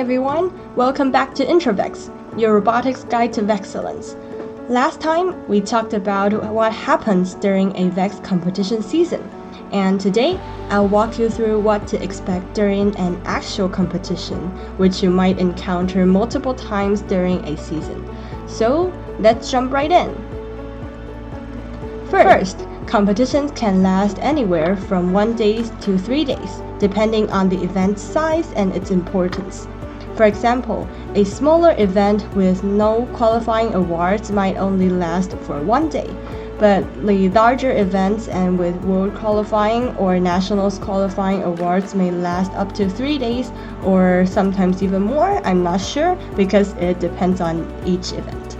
everyone, welcome back to IntroVex, your robotics guide to Vexcellence. Last time, we talked about what happens during a Vex competition season, and today, I'll walk you through what to expect during an actual competition, which you might encounter multiple times during a season. So, let's jump right in. First, competitions can last anywhere from 1 day to 3 days, depending on the event's size and its importance. For example, a smaller event with no qualifying awards might only last for 1 day, but the larger events and with world qualifying or nationals qualifying awards may last up to 3 days or sometimes even more. I'm not sure because it depends on each event.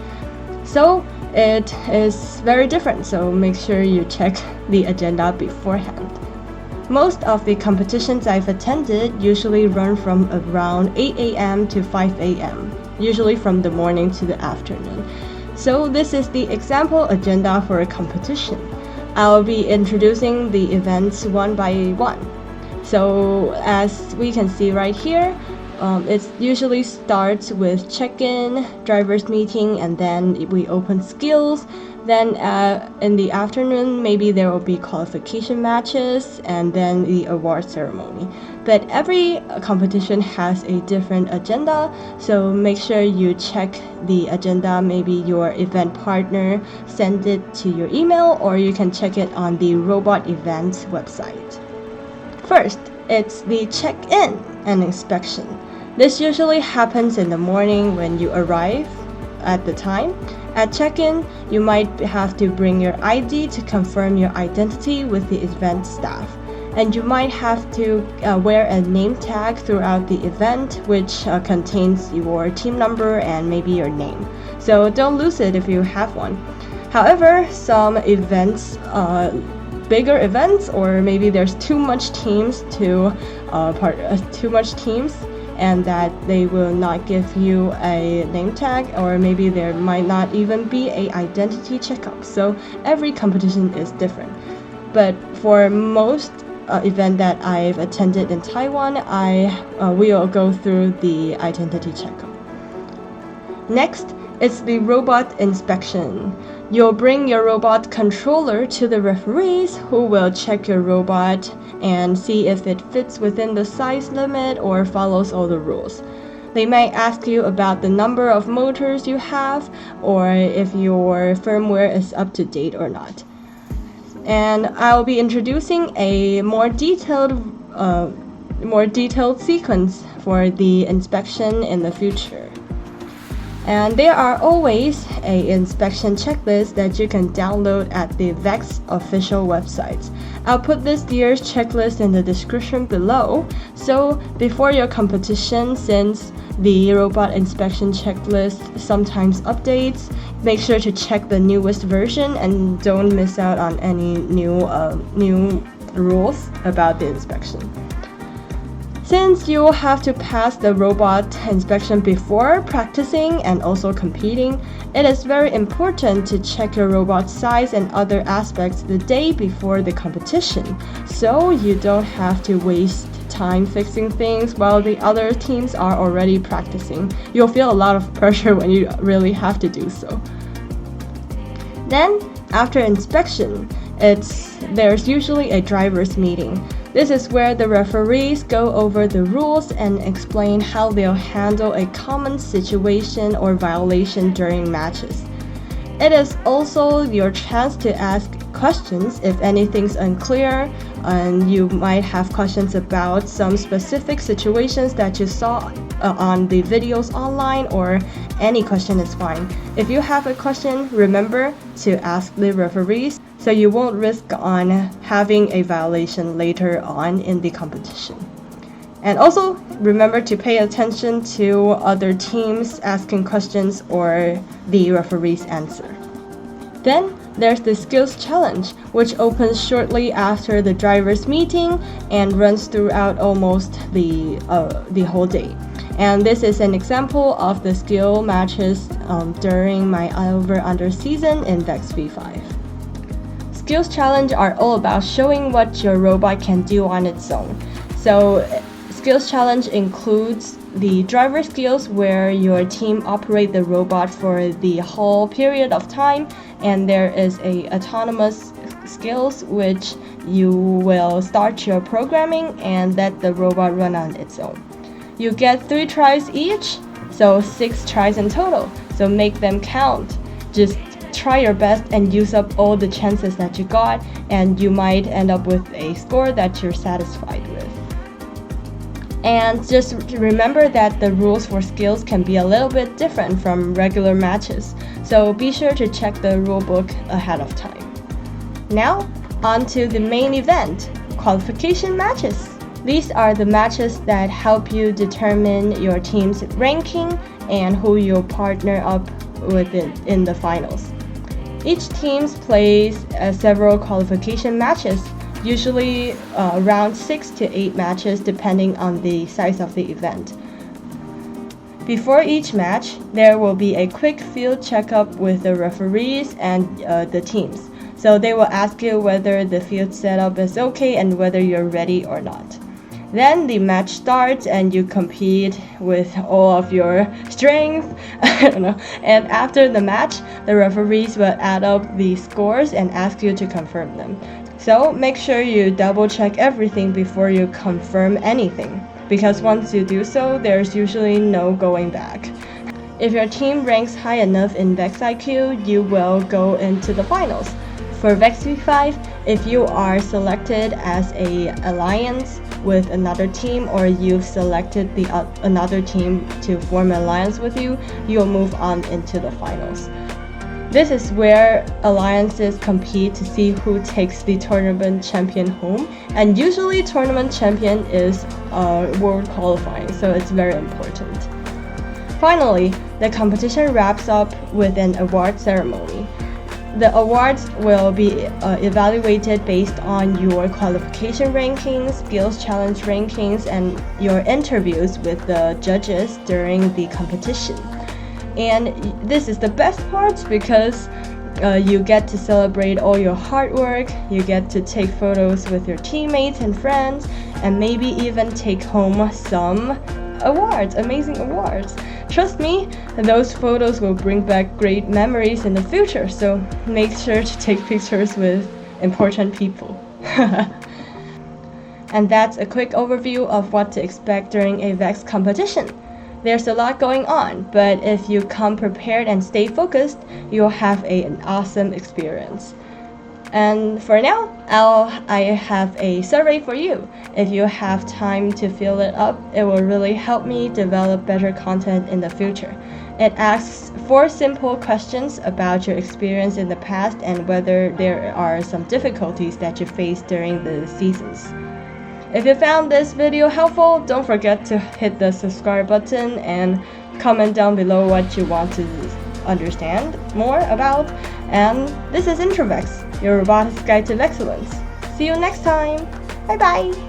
So it is very different, so make sure you check the agenda beforehand. Most of the competitions I've attended usually run from around 8 a.m. to 5 a.m., usually from the morning to the afternoon. So this is the example agenda for a competition. I'll be introducing the events one by one. So as we can see right here, it usually starts with check-in, driver's meeting, and then we open skills. Then in the afternoon, maybe there will be qualification matches and then the award ceremony. But every competition has a different agenda, so make sure you check the agenda. Maybe your event partner send it to your email, or you can check it on the Robot Events website. First, it's the check-in and inspection. This usually happens in the morning when you arrive at the time. At check-in, you might have to bring your ID to confirm your identity with the event staff. And you might have to wear a name tag throughout the event, which contains your team number and maybe your name. So don't lose it if you have one. However, some events, bigger events, or maybe there's too much teams and that they will not give you a name tag, or maybe there might not even be a identity checkup. So every competition is different. But for most event that I've attended in Taiwan, I will go through the identity checkup. Next, it's the robot inspection. You'll bring your robot controller to the referees, who will check your robot and see if it fits within the size limit or follows all the rules. They might ask you about the number of motors you have, or if your firmware is up to date or not. And I'll be introducing a more detailed sequence for the inspection in the future. And there are always an inspection checklist that you can download at the Vex official website. I'll put this year's checklist in the description below. So before your competition, since the robot inspection checklist sometimes updates, make sure to check the newest version and don't miss out on any new rules about the inspection. Since you will have to pass the robot inspection before practicing and also competing, it is very important to check your robot size and other aspects the day before the competition, so you don't have to waste time fixing things while the other teams are already practicing. You'll feel a lot of pressure when you really have to do so. Then, after inspection, there's usually a driver's meeting. This is where the referees go over the rules and explain how they'll handle a common situation or violation during matches. It is also your chance to ask questions if anything's unclear, and you might have questions about some specific situations that you saw on the videos online, or any question is fine. If you have a question, remember to ask the referees so you won't risk on having a violation later on in the competition. And also, remember to pay attention to other teams asking questions or the referee's answer. Then, there's the skills challenge, which opens shortly after the driver's meeting and runs throughout almost the whole day. And this is an example of the skill matches during my over-under season in Vex V5. Skills challenge are all about showing what your robot can do on its own. So skills challenge includes the driver skills, where your team operate the robot for the whole period of time, and there is a autonomous skills, which you will start your programming and let the robot run on its own. You get 3 tries each, so 6 tries in total, so make them count. Just try your best and use up all the chances that you got, and you might end up with a score that you're satisfied with. And just remember that the rules for skills can be a little bit different from regular matches, so be sure to check the rulebook ahead of time. Now, on to the main event, qualification matches. These are the matches that help you determine your team's ranking and who you'll partner up with in the finals. Each team plays several qualification matches, usually around 6 to 8 matches depending on the size of the event. Before each match, there will be a quick field checkup with the referees and the teams. So they will ask you whether the field setup is okay and whether you're ready or not. Then the match starts and you compete with all of your strength. I don't know. And after the match, the referees will add up the scores and ask you to confirm them. So make sure you double check everything before you confirm anything, because once you do so, there's usually no going back. If your team ranks high enough in Vex IQ, you will go into the finals. For Vex Week 5, if you are selected as an alliance with another team, or you've selected another team to form an alliance with you, you'll move on into the finals. This is where alliances compete to see who takes the tournament champion home, and usually tournament champion is world qualifying, so it's very important. Finally, the competition wraps up with an award ceremony. The awards will be evaluated based on your qualification rankings, skills challenge rankings, and your interviews with the judges during the competition. And this is the best part, because you get to celebrate all your hard work, you get to take photos with your teammates and friends, and maybe even take home some awards, amazing awards. Trust me, those photos will bring back great memories in the future, so make sure to take pictures with important people. And that's a quick overview of what to expect during a Vex competition. There's a lot going on, but if you come prepared and stay focused, you'll have an awesome experience. And for now, I have a survey for you. If you have time to fill it up, it will really help me develop better content in the future. It asks 4 simple questions about your experience in the past and whether there are some difficulties that you faced during the seasons. If you found this video helpful, don't forget to hit the subscribe button and comment down below what you want to understand more about. And this is Vex, your robotics guide to excellence. See you next time. Bye bye.